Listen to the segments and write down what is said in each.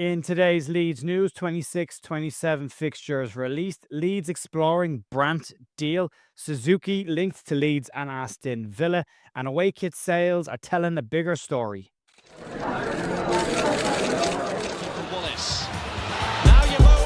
In today's Leeds news, 26-27 fixtures released. Leeds exploring Brandt deal. Suzuki linked to Leeds and Aston Villa. And away kit sales are telling a bigger story. Wallace. Now you move.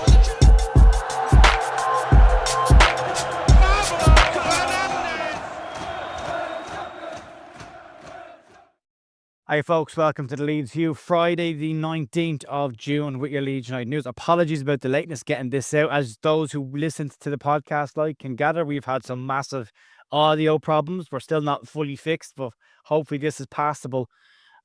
Hi folks, welcome to the Leeds View, Friday the 19th of June with your Leeds United news. Apologies about the lateness getting this out. As those who listened to the podcast can gather, we've had some massive audio problems. We're still not fully fixed, but hopefully this is passable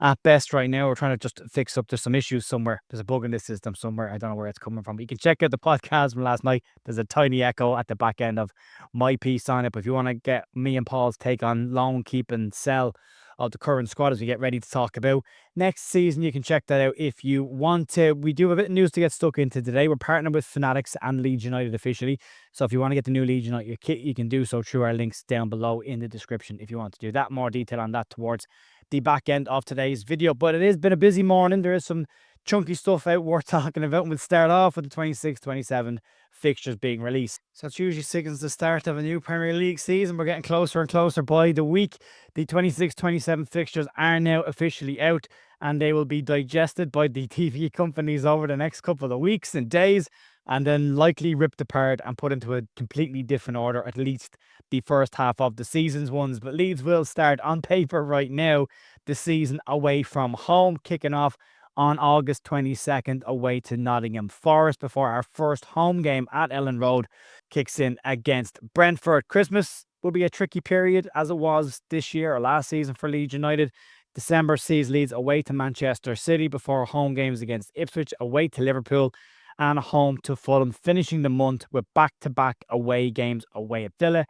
at best right now. We're trying to just fix up. There's some issues somewhere. There's a bug in the system somewhere. I don't know where it's coming from. But you can check out the podcast from last night. There's a tiny echo at the back end of my piece on it. But if you want to get me and Paul's take on loan, keep and sell of the current squad as we get ready to talk about next season, you can check that out if you want to. We do have a bit of news to get stuck into today. We're partnering with Fanatics and Leeds United officially. So if you want to get the new Leeds United kit, you can do so through our links down below in the description if you want to do that. More detail on that towards the back end of today's video. But it has been a busy morning. There is some chunky stuff out worth talking about. And we'll start off with the 26-27 fixtures being released. So it's usually signals the start of a new Premier League season. We're getting closer and closer by the week. The 26-27 fixtures are now officially out, and they will be digested by the TV companies over the next couple of weeks and days, and then likely ripped apart and put into a completely different order, at least the first half of the season's ones. But Leeds will start on paper right now the season away from home, kicking off on August 22nd away to Nottingham Forest before our first home game at Ellen Road kicks in against Brentford. Christmas will be a tricky period as it was this year or last season for Leeds United. December sees Leeds away to Manchester City before home games against Ipswich, away to Liverpool and home to Fulham, finishing the month with back-to-back away games, away at Villa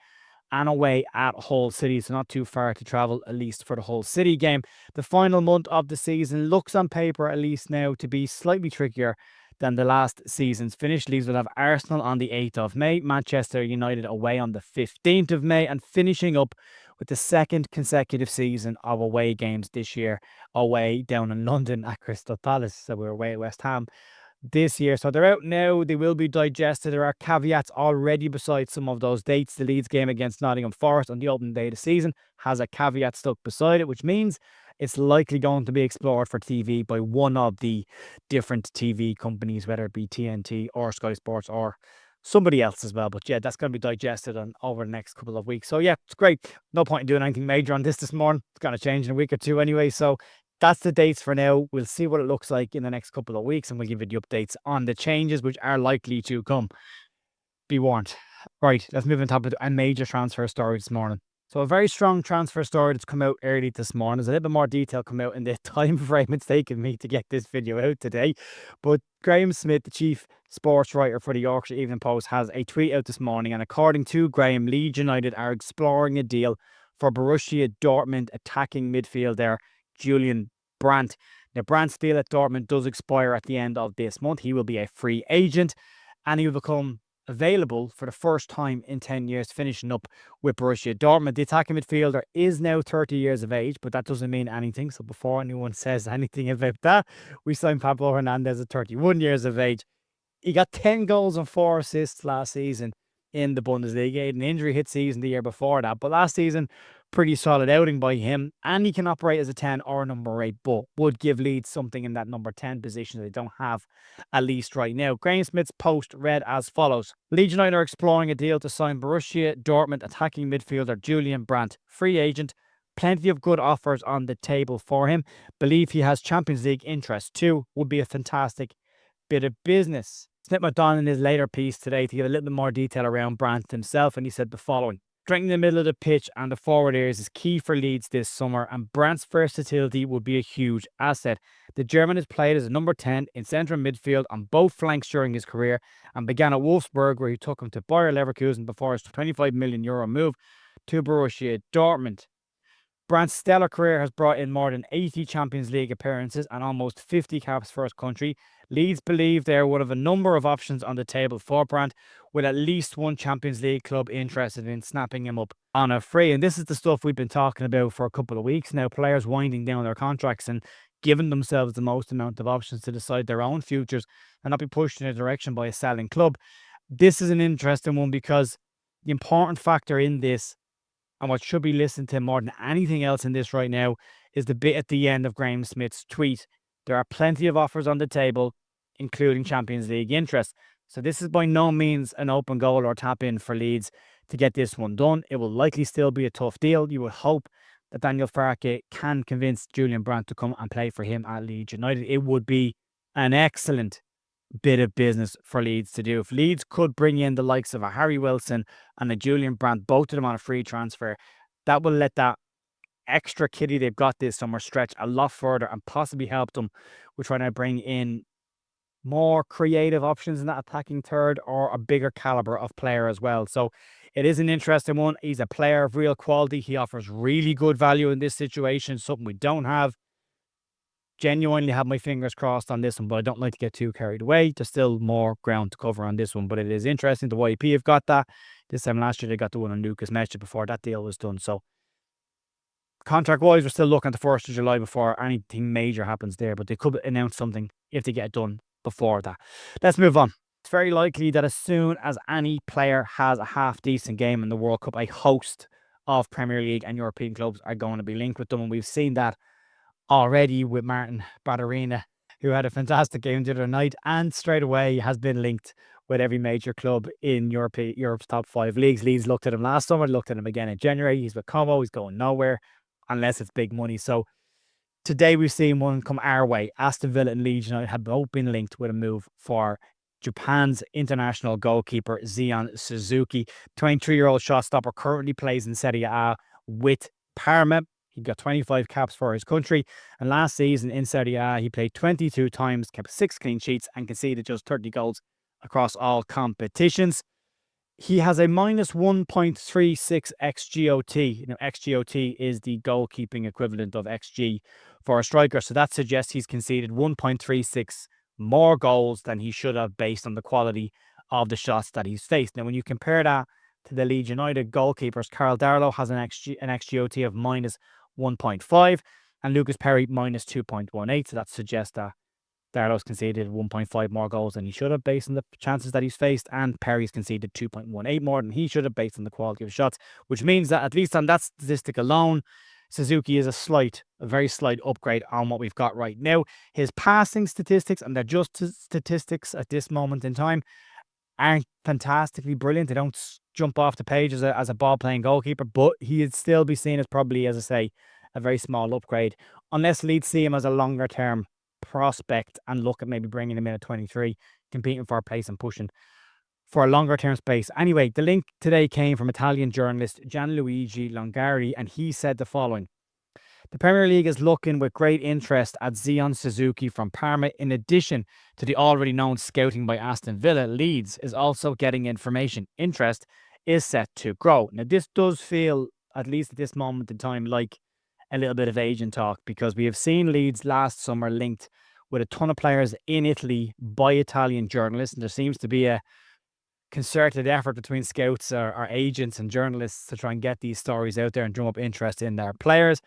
and away at Hull City, so not too far to travel, at least for the Hull City game. The final month of the season looks on paper, at least now, to be slightly trickier than the last season's finish. Leeds will have Arsenal on the 8th of May, Manchester United away on the 15th of May, and finishing up with the second consecutive season of away games this year, away down in London at Crystal Palace. So we're away at West Ham this year. So they're out now. They will be digested. There are caveats already besides some of those dates. The Leeds game against Nottingham Forest on the opening day of the season has a caveat stuck beside it, which means it's likely going to be explored for TV by one of the different TV companies, whether it be TNT or Sky Sports or somebody else as well. But yeah, that's going to be digested over the next couple of weeks. So yeah, it's great. No point in doing anything major on this morning. It's going to change in a week or two anyway. So that's the dates for now. We'll see what it looks like in the next couple of weeks, and we'll give you the updates on the changes which are likely to come. Be warned. Right, let's move on top of a major transfer story this morning. So a very strong transfer story that's come out early this morning. There's a little bit more detail come out in the time frame it's taken me to get this video out today. But Graham Smith, the chief sports writer for the Yorkshire Evening Post, has a tweet out this morning. And according to Graham, Leeds United are exploring a deal for Borussia Dortmund attacking midfielder Julian Brandt. Now, Brandt's deal at Dortmund does expire at the end of this month. He will be a free agent and he will become available for the first time in 10 years, finishing up with Borussia Dortmund. The attacking midfielder is now 30 years of age, but that doesn't mean anything. So before anyone says anything about that, we signed Pablo Hernandez at 31 years of age. He got 10 goals and 4 assists last season in the Bundesliga. He had an injury hit season the year before that, but last season, pretty solid outing by him, and he can operate as a 10 or a number 8, but would give Leeds something in that number 10 position that they don't have, at least right now. Graham Smith's post read as follows: Leeds United are exploring a deal to sign Borussia Dortmund attacking midfielder Julian Brandt, free agent. Plenty of good offers on the table for him. Believe he has Champions League interest too. Would be a fantastic bit of business. Smith went on in his later piece today to give a little bit more detail around Brandt himself, and he said the following: strengthening the middle of the pitch and the forward areas is key for Leeds this summer, and Brandt's versatility would be a huge asset. The German has played as a number 10 in central midfield on both flanks during his career and began at Wolfsburg, where he took him to Bayer Leverkusen before his €25 million move to Borussia Dortmund. Brandt's stellar career has brought in more than 80 Champions League appearances and almost 50 caps for his country. Leeds believe they are one of a number of options on the table for Brandt, with at least one Champions League club interested in snapping him up on a free. And this is the stuff we've been talking about for a couple of weeks now. Players winding down their contracts and given themselves the most amount of options to decide their own futures and not be pushed in a direction by a selling club. This is an interesting one because the important factor in this, and what should be listened to more than anything else in this right now, is the bit at the end of Graham Smith's tweet. There are plenty of offers on the table, including Champions League interest. So this is by no means an open goal or tap in for Leeds to get this one done. It will likely still be a tough deal. You would hope that Daniel Farke can convince Julian Brandt to come and play for him at Leeds United. It would be an excellent bit of business for Leeds to do. If Leeds could bring in the likes of a Harry Wilson and a Julian Brandt, both of them on a free transfer, that will let that extra kitty they've got this summer stretch a lot further and possibly help them with trying to bring in more creative options in that attacking third or a bigger caliber of player as well. So it is an interesting one. He's a player of real quality. He offers really good value in this situation, something we don't have. Genuinely have my fingers crossed on this one, but I don't like to get too carried away. There's still more ground to cover on this one, but it is interesting. The YP have got that. This time last year, they got the one on Lucas Messi before that deal was done. So contract-wise, we're still looking at the 1st of July before anything major happens there, but they could announce something if they get it done before that. Let's move on. It's very likely that as soon as any player has a half-decent game in the World Cup, a host of Premier League and European clubs are going to be linked with them, and we've seen that already with Martin Badarina, who had a fantastic game the other night and straight away has been linked with every major club in Europe's top 5 leagues. Leeds looked at him last summer, looked at him again in January. He's with Como, he's going nowhere unless it's big money. So today we've seen one come our way. Aston Villa and Leeds United have both been linked with a move for Japan's international goalkeeper Zion Suzuki. 23-year-old shot stopper currently plays in Serie A with Parma. He got 25 caps for his country, and last season in Serie A, he played 22 times, kept 6 clean sheets, and conceded just 30 goals across all competitions. He has a minus 1.36 XGOT. You know, XGOT is the goalkeeping equivalent of XG for a striker, so that suggests he's conceded 1.36 more goals than he should have based on the quality of the shots that he's faced. Now, when you compare that to the Leeds United goalkeepers, Carl Darlow has an XGOT of minus 1.5 and Lucas Perry minus 2.18. So that suggests that Darlow's conceded 1.5 more goals than he should have based on the chances that he's faced, and Perry's conceded 2.18 more than he should have based on the quality of shots, which means that at least on that statistic alone, Suzuki is a very slight upgrade on what we've got right now. His passing statistics, and they're just statistics at this moment in time, aren't fantastically brilliant. They don't jump off the page as a ball-playing goalkeeper, but he'd still be seen as probably, as I say, a very small upgrade, unless Leeds see him as a longer-term prospect and look at maybe bringing him in at 23, competing for a place and pushing for a longer-term space. Anyway, the link today came from Italian journalist Gianluigi Longari, and he said the following. The Premier League is looking with great interest at Zion Suzuki from Parma. In addition to the already known scouting by Aston Villa, Leeds is also getting information. Interest is set to grow. Now, this does feel, at least at this moment in time, like a little bit of agent talk, because we have seen Leeds last summer linked with a ton of players in Italy by Italian journalists, and there seems to be a concerted effort between scouts or agents and journalists to try and get these stories out there and drum up interest in their players.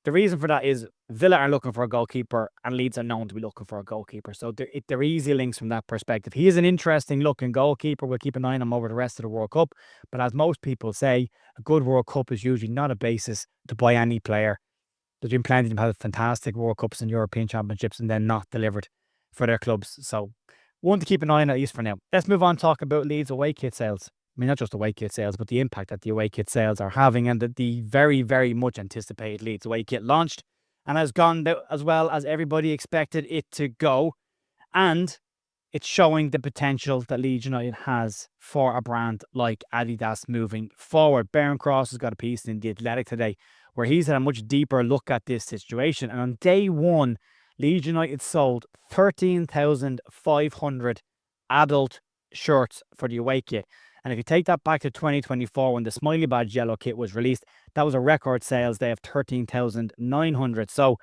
The reason for that is Villa are looking for a goalkeeper and Leeds are known to be looking for a goalkeeper. So they're easy links from that perspective. He is an interesting looking goalkeeper. We'll keep an eye on him over the rest of the World Cup. But as most people say, a good World Cup is usually not a basis to buy any player. There's been plenty of them have fantastic World Cups and European Championships and then not delivered for their clubs. So one to keep an eye on, at least for now. Let's move on and talk about Leeds away kit sales. I mean, not just away kit sales, but the impact that the away kit sales are having, and that the very, very much anticipated Leeds away kit launched and has gone as well as everybody expected it to go. And it's showing the potential that Leeds United has for a brand like Adidas moving forward. Baron Cross has got a piece in The Athletic today where he's had a much deeper look at this situation. And on day one, Leeds United sold 13,500 adult shirts for the away kit. And if you take that back to 2024, when the Smiley Badge yellow kit was released, that was a record sales day of 13,900. So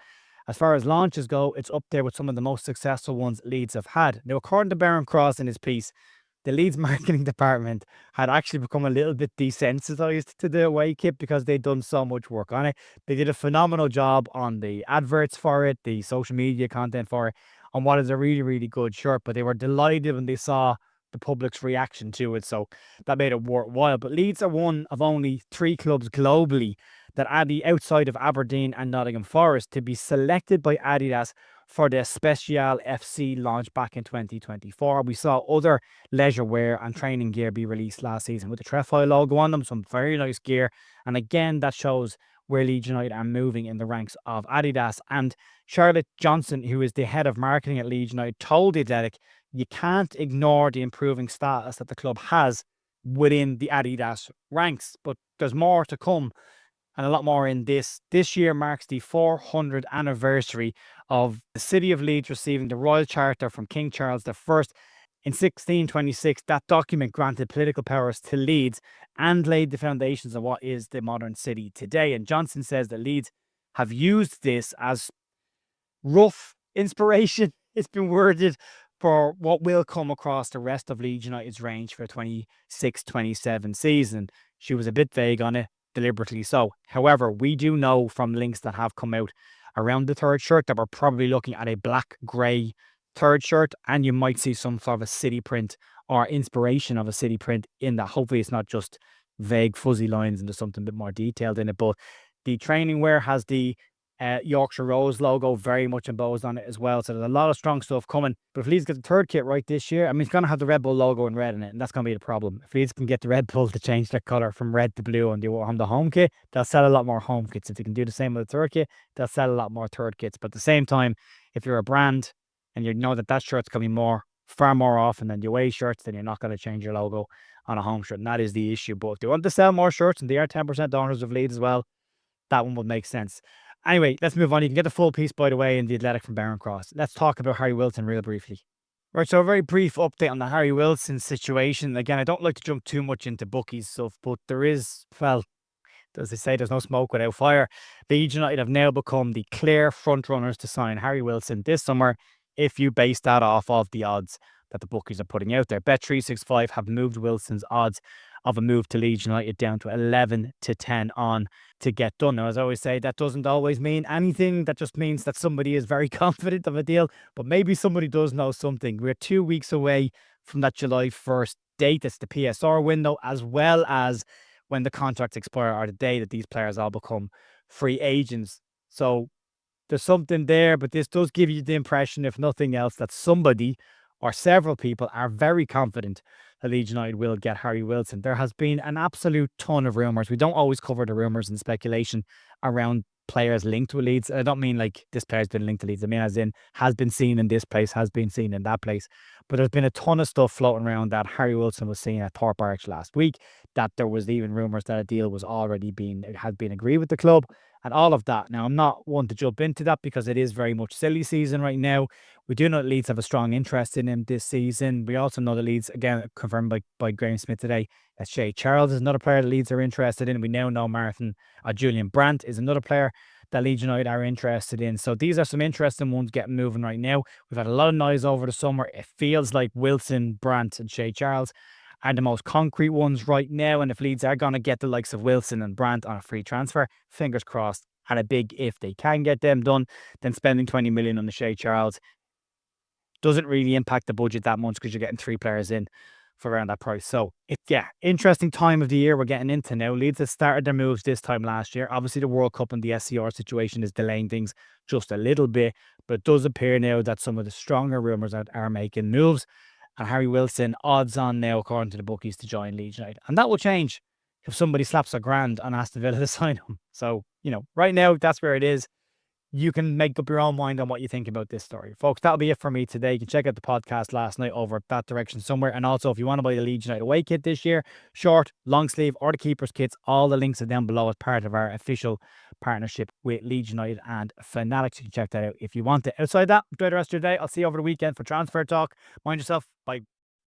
as far as launches go, it's up there with some of the most successful ones Leeds have had. Now, according to Baron Cross in his piece, the Leeds marketing department had actually become a little bit desensitized to the away kit because they'd done so much work on it. They did a phenomenal job on the adverts for it, the social media content for it, on what is a really, really good shirt. But they were delighted when they saw the public's reaction to it. So that made it worthwhile. But Leeds are one of only 3 clubs globally that outside of Aberdeen and Nottingham Forest to be selected by Adidas for the Special FC launch back in 2024. We saw other leisure wear and training gear be released last season with the Trefoil logo on them, some very nice gear. And again, that shows where Leeds United are moving in the ranks of Adidas. And Charlotte Johnson, who is the head of marketing at Leeds United, told The Athletic, you can't ignore the improving status that the club has within the Adidas ranks, but there's more to come. And a lot more in this. This year marks the 400th anniversary of the city of Leeds receiving the Royal Charter from King Charles I. In 1626, that document granted political powers to Leeds and laid the foundations of what is the modern city today. And Johnson says that Leeds have used this as rough inspiration. It's been worded for what will come across the rest of Leeds United's range for the 26-27 season. She was a bit vague on it, deliberately so. However, we do know from links that have come out around the third shirt that we're probably looking at a black-grey third shirt, and you might see some sort of a city print or inspiration of a city print in that. Hopefully it's not just vague fuzzy lines and there's something a bit more detailed in it. But the training wear has the Yorkshire Rose logo very much embossed on it as well. So there's a lot of strong stuff coming. But if Leeds get the third kit right this year, I mean, it's going to have the Red Bull logo in red in it, and that's going to be the problem. If Leeds can get the Red Bull to change their colour from red to blue on the home kit, they'll sell a lot more home kits. If they can do the same with the third kit, they'll sell a lot more third kits. But at the same time, if you're a brand and you know that shirt's coming far more often than the away shirts, then you're not going to change your logo on a home shirt. And that is the issue. But if they want to sell more shirts, and they are 10% owners of Leeds as well, that one would make sense. Anyway, let's move on. You can get the full piece, by the way, in The Athletic from Barron Cross. Let's talk about Harry Wilson real briefly. Right, so a very brief update on the Harry Wilson situation. Again, I don't like to jump too much into bookies stuff, but there is, well, as they say, there's no smoke without fire. Leeds United have now become the clear front runners to sign Harry Wilson this summer, if you base that off of the odds that the bookies are putting out there. Bet365 have moved Wilson's odds of a move to Leeds United down to 11-10 on to get done. Now, as I always say, that doesn't always mean anything. That just means that somebody is very confident of a deal, but maybe somebody does know something. We're 2 weeks away from that July 1st date. That's the PSR window, as well as when the contracts expire, or the day that these players all become free agents. So there's something there, but this does give you the impression, if nothing else, that somebody or several people are very confident that Leeds United will get Harry Wilson. There has been an absolute ton of rumours. We don't always cover the rumours and speculation around players linked to Leeds. I don't mean like this player's been linked to Leeds. I mean as in has been seen in this place, has been seen in that place. But there's been a ton of stuff floating around that Harry Wilson was seen at Thorpe Arch last week, that there was even rumours that a deal was already had been agreed with the club, and all of that. Now, I'm not one to jump into that because it is very much silly season right now. We do know that Leeds have a strong interest in him this season. We also know that Leeds, again, confirmed by Graham Smith today, that Shea Charles is another player that Leeds are interested in. We now know Julian Brandt is another player that Leeds United are interested in. So these are some interesting ones getting moving right now. We've had a lot of noise over the summer. It feels like Wilson, Brandt and Shea Charles are the most concrete ones right now. And if Leeds are going to get the likes of Wilson and Brandt on a free transfer, fingers crossed, and a big if they can get them done, then spending 20 million on the Shea Charles doesn't really impact the budget that much because you're getting 3 players in for around that price. So interesting time of the year we're getting into now. Leeds has started their moves this time last year. Obviously the World Cup and the SCR situation is delaying things just a little bit, but it does appear now that some of the stronger rumours are making moves, and Harry Wilson odds on now, according to the bookies, to join Leeds United. And that will change if somebody slaps $1,000 on Aston Villa to sign him. So, right now that's where it is. You can make up your own mind on what you think about this story. Folks, that'll be it for me today. You can check out the podcast last night over at that direction somewhere. And also, if you want to buy the Leeds United away kit this year, short, long sleeve, or the keepers kits, all the links are down below as part of our official partnership with Leeds United and Fanatics. You can check that out if you want it. Outside that, enjoy the rest of your day. I'll see you over the weekend for Transfer Talk. Mind yourself. Bye.